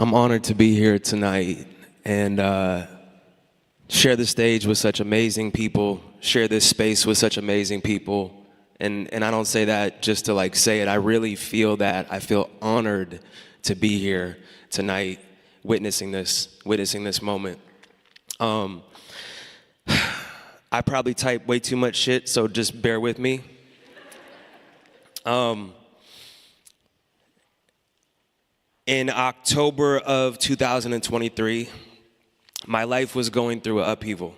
I'm honored to be here tonight and share the stage with such amazing people, share this space with such amazing people. And I don't say that just to say it. I really feel that. I feel honored to be here tonight witnessing this moment. I probably type way too much shit, so just bear with me. In October of 2023, my life was going through an upheaval.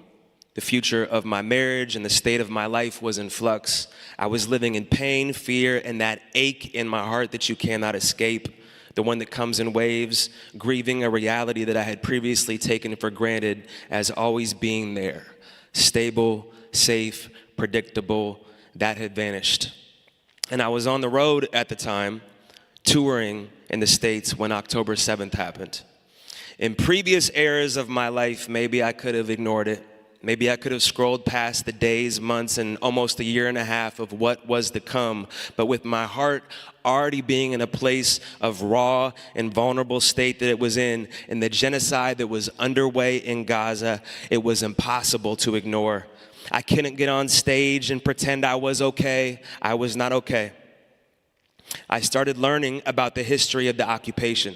The future of my marriage and the state of my life was in flux. I was living in pain, fear, and that ache in my heart that you cannot escape, the one that comes in waves, grieving a reality that I had previously taken for granted as always being there. Stable, safe, predictable, that had vanished. And I was on the road at the time, touring in the States when October 7th happened. In previous eras of my life, maybe I could have ignored it. Maybe I could have scrolled past the days, months, and almost a year and a half of what was to come. But with my heart already being in a place of raw and vulnerable state that it was in, and the genocide that was underway in Gaza, it was impossible to ignore. I couldn't get on stage and pretend I was okay. I was not okay. I started learning about the history of the occupation,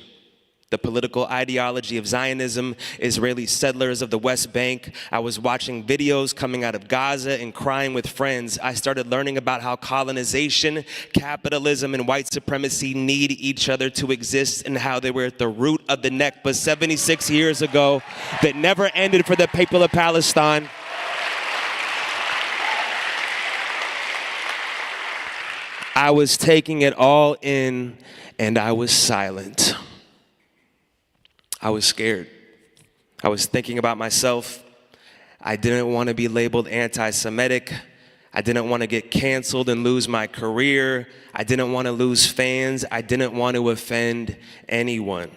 the political ideology of Zionism, Israeli settlers of the West Bank. I was watching videos coming out of Gaza and crying with friends. I started learning about how colonization, capitalism, and white supremacy need each other to exist and how they were at the root of the Nakba 76 years ago that never ended for the people of Palestine. I was taking it all in, and I was silent. I was scared. I was thinking about myself. I didn't want to be labeled anti-Semitic. I didn't want to get canceled and lose my career. I didn't want to lose fans. I didn't want to offend anyone.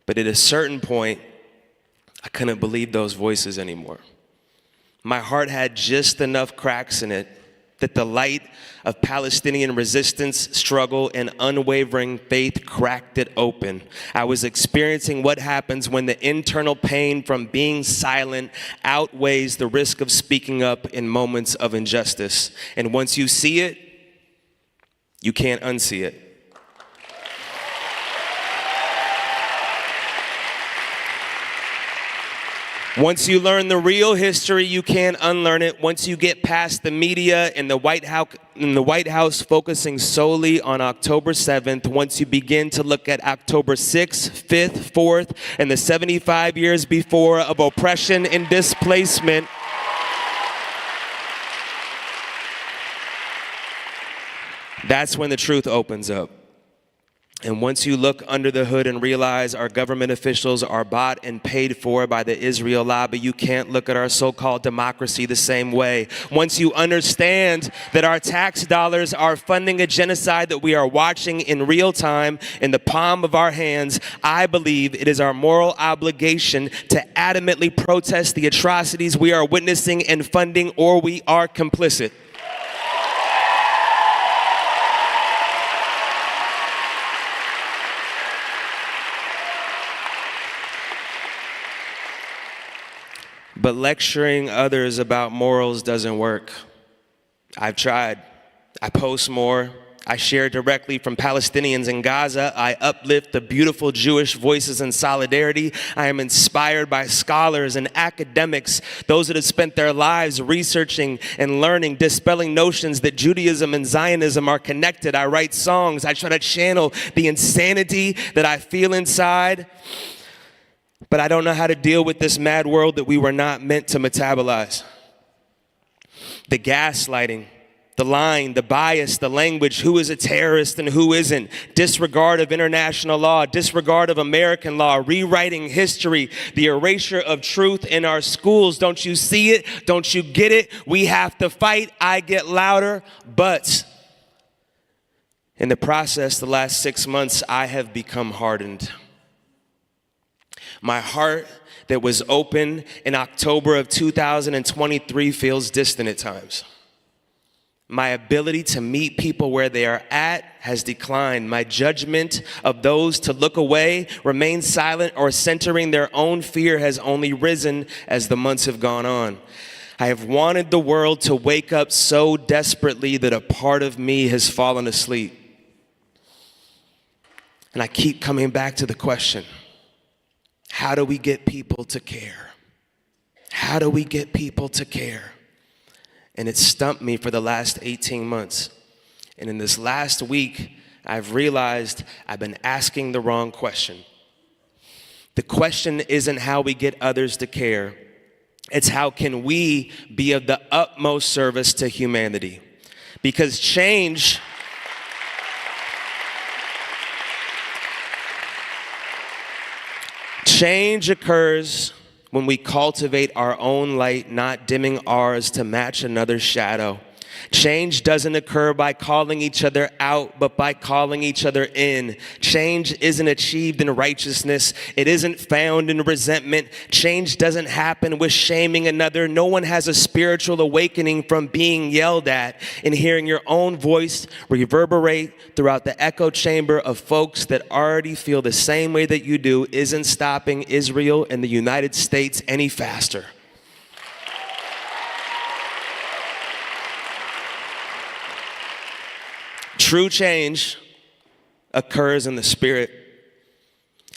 But at a certain point, I couldn't believe those voices anymore. My heart had just enough cracks in it that the light of Palestinian resistance, struggle, and unwavering faith cracked it open. I was experiencing what happens when the internal pain from being silent outweighs the risk of speaking up in moments of injustice. And once you see it, you can't unsee it. Once you learn the real history, you can't unlearn it. Once you get past the media and the White House focusing solely on October 7th, once you begin to look at October 6th, 5th, 4th, and the 75 years before of oppression and displacement, that's when the truth opens up. And once you look under the hood and realize our government officials are bought and paid for by the Israel lobby, you can't look at our so-called democracy the same way. Once you understand that our tax dollars are funding a genocide that we are watching in real time in the palm of our hands, I believe it is our moral obligation to adamantly protest the atrocities we are witnessing and funding, or we are complicit. But lecturing others about morals doesn't work. I've tried. I post more. I share directly from Palestinians in Gaza. I uplift the beautiful Jewish voices in solidarity. I am inspired by scholars and academics, those that have spent their lives researching and learning, dispelling notions that Judaism and Zionism are connected. I write songs. I try to channel the insanity that I feel inside. But I don't know how to deal with this mad world that we were not meant to metabolize. The gaslighting, the lying, the bias, the language, who is a terrorist and who isn't, disregard of international law, disregard of American law, rewriting history, the erasure of truth in our schools. Don't you see it? Don't you get it? We have to fight. I get louder, but in the process, the last 6 months, I have become hardened. My heart that was open in October of 2023 feels distant at times. My ability to meet people where they are at has declined. My judgment of those to look away, remain silent, or centering their own fear has only risen as the months have gone on. I have wanted the world to wake up so desperately that a part of me has fallen asleep. And I keep coming back to the question, how do we get people to care? How do we get people to care? And it stumped me for the last 18 months. And in this last week, I've realized I've been asking the wrong question. The question isn't how we get others to care. It's how can we be of the utmost service to humanity? Because change occurs when we cultivate our own light, not dimming ours to match another's shadow. Change doesn't occur by calling each other out, but by calling each other in. Change isn't achieved in righteousness. It isn't found in resentment. Change doesn't happen with shaming another. No one has a spiritual awakening from being yelled at and hearing your own voice reverberate throughout the echo chamber of folks that already feel the same way that you do isn't stopping Israel and the United States any faster. True change occurs in the spirit.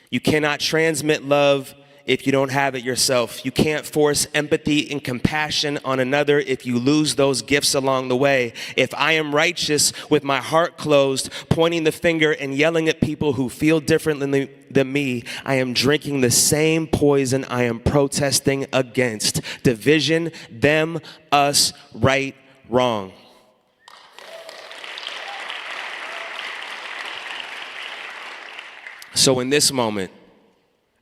You cannot transmit love if you don't have it yourself. You can't force empathy and compassion on another if you lose those gifts along the way. If I am righteous with my heart closed, pointing the finger and yelling at people who feel differently than me, I am drinking the same poison I am protesting against. Division, them, us, right, wrong. So in this moment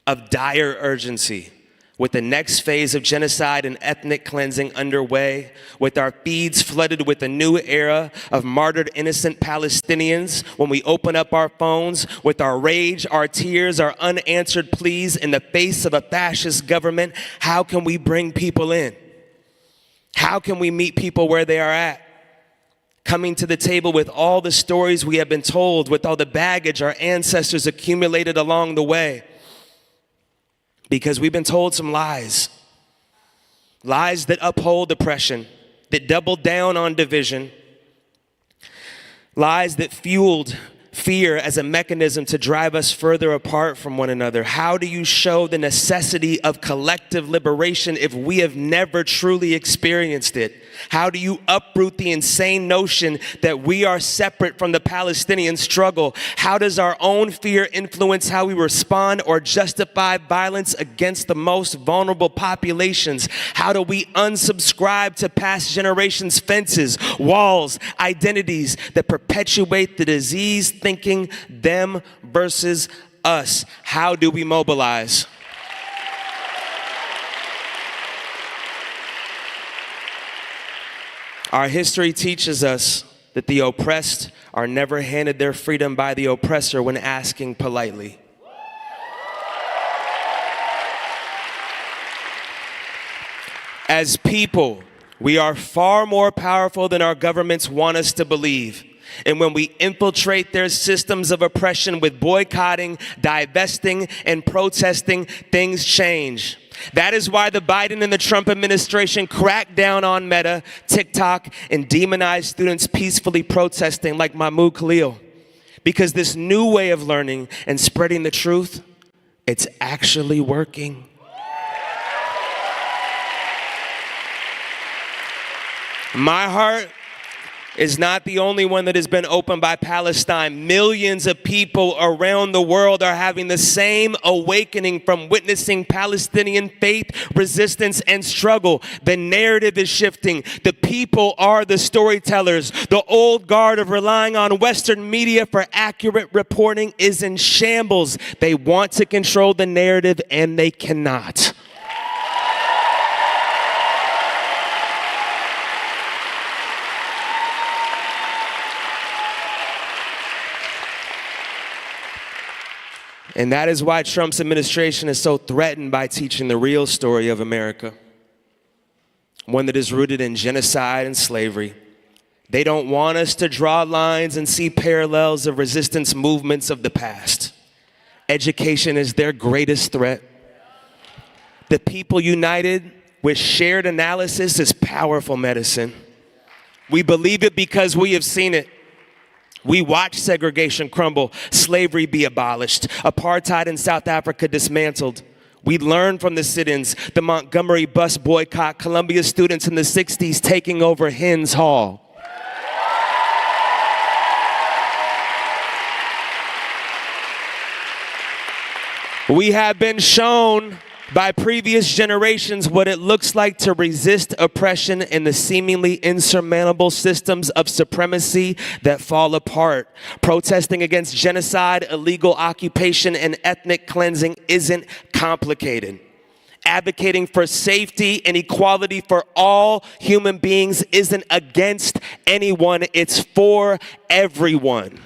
of dire urgency, with the next phase of genocide and ethnic cleansing underway, with our feeds flooded with a new era of martyred innocent Palestinians, when we open up our phones with our rage, our tears, our unanswered pleas in the face of a fascist government, how can we bring people in? How can we meet people where they are at? Coming to the table with all the stories we have been told, with all the baggage our ancestors accumulated along the way. Because we've been told some lies. Lies that uphold oppression, that doubled down on division. Lies that fueled fear as a mechanism to drive us further apart from one another. How do you show the necessity of collective liberation if we have never truly experienced it? How do you uproot the insane notion that we are separate from the Palestinian struggle? How does our own fear influence how we respond or justify violence against the most vulnerable populations? How do we unsubscribe to past generations' fences, walls, identities that perpetuate the disease thinking them versus us? How do we mobilize? Our history teaches us that the oppressed are never handed their freedom by the oppressor when asking politely. As people, we are far more powerful than our governments want us to believe. And when we infiltrate their systems of oppression with boycotting, divesting, and protesting, things change. That is why the Biden and the Trump administration cracked down on Meta, TikTok, and demonized students peacefully protesting like Mahmoud Khalil. Because this new way of learning and spreading the truth, it's actually working. My heart is not the only one that has been opened by Palestine. Millions of people around the world are having the same awakening from witnessing Palestinian faith, resistance, and struggle. The narrative is shifting. The people are the storytellers. The old guard of relying on Western media for accurate reporting is in shambles. They want to control the narrative, and they cannot. And that is why Trump's administration is so threatened by teaching the real story of America. One that is rooted in genocide and slavery, They don't want us to draw lines and see parallels of resistance movements of the past. Education is their greatest threat. The people united with shared analysis is powerful medicine. We believe it because we have seen it. We watched segregation crumble, slavery be abolished, apartheid in South Africa dismantled. We learned from the sit-ins, the Montgomery bus boycott, Columbia students in the 60s taking over Hens Hall. We have been shown by previous generations what it looks like to resist oppression and the seemingly insurmountable systems of supremacy that fall apart. Protesting against genocide, illegal occupation, and ethnic cleansing isn't complicated. Advocating for safety and equality for all human beings isn't against anyone, it's for everyone.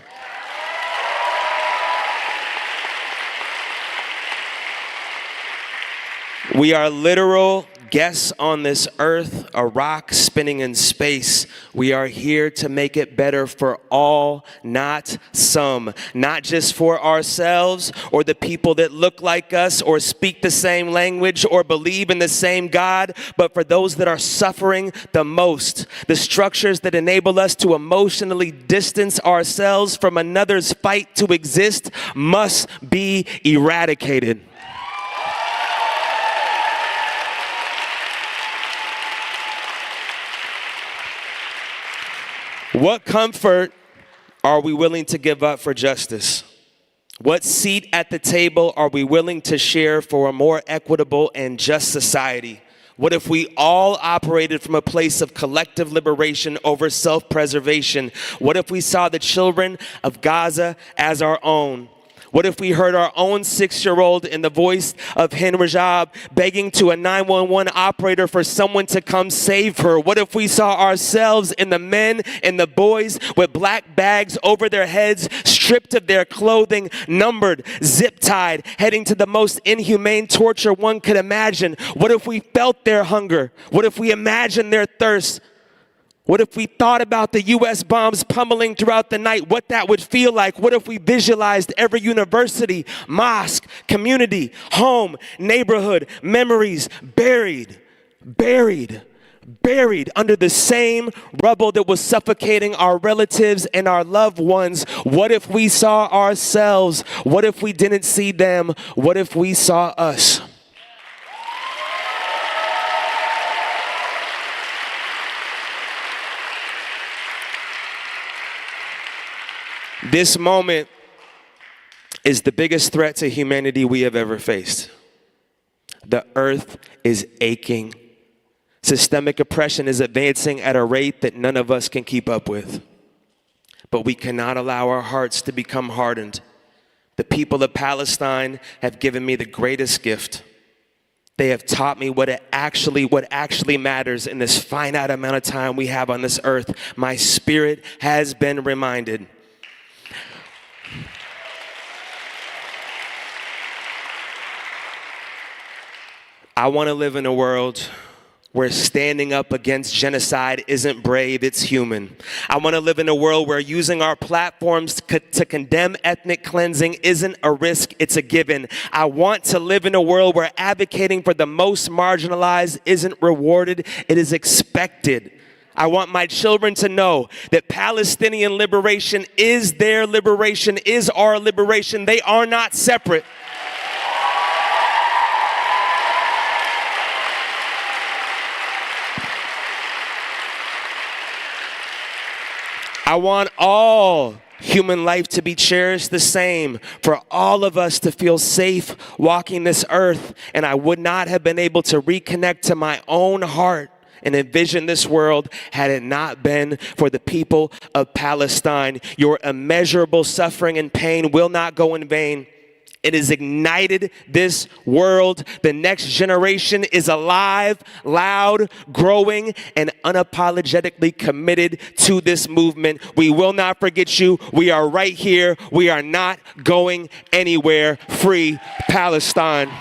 We are literal guests on this earth, a rock spinning in space. We are here to make it better for all, not some. Not just for ourselves or the people that look like us or speak the same language or believe in the same God, but for those that are suffering the most. The structures that enable us to emotionally distance ourselves from another's fight to exist must be eradicated. What comfort are we willing to give up for justice? What seat at the table are we willing to share for a more equitable and just society? What if we all operated from a place of collective liberation over self-preservation? What if we saw the children of Gaza as our own? What if we heard our own 6-year-old in the voice of Hen Rajab begging to a 911 operator for someone to come save her? What if we saw ourselves in the men and the boys with black bags over their heads, stripped of their clothing, numbered, zip-tied, heading to the most inhumane torture one could imagine? What if we felt their hunger? What if we imagined their thirst? What if we thought about the U.S. bombs pummeling throughout the night, what that would feel like? What if we visualized every university, mosque, community, home, neighborhood, memories buried under the same rubble that was suffocating our relatives and our loved ones? What if we saw ourselves? What if we didn't see them? What if we saw us? This moment is the biggest threat to humanity we have ever faced. The earth is aching. Systemic oppression is advancing at a rate that none of us can keep up with. But we cannot allow our hearts to become hardened. The people of Palestine have given me the greatest gift. They have taught me what actually matters in this finite amount of time we have on this earth. My spirit has been reminded. I want to live in a world where standing up against genocide isn't brave, it's human. I want to live in a world where using our platforms to condemn ethnic cleansing isn't a risk, it's a given. I want to live in a world where advocating for the most marginalized isn't rewarded, it is expected. I want my children to know that Palestinian liberation is their liberation, is our liberation. They are not separate. I want all human life to be cherished the same, for all of us to feel safe walking this earth. And I would not have been able to reconnect to my own heart and envision this world had it not been for the people of Palestine. Your immeasurable suffering and pain will not go in vain. It has ignited this world. The next generation is alive, loud, growing, and unapologetically committed to this movement. We will not forget you. We are right here. We are not going anywhere. Free Palestine.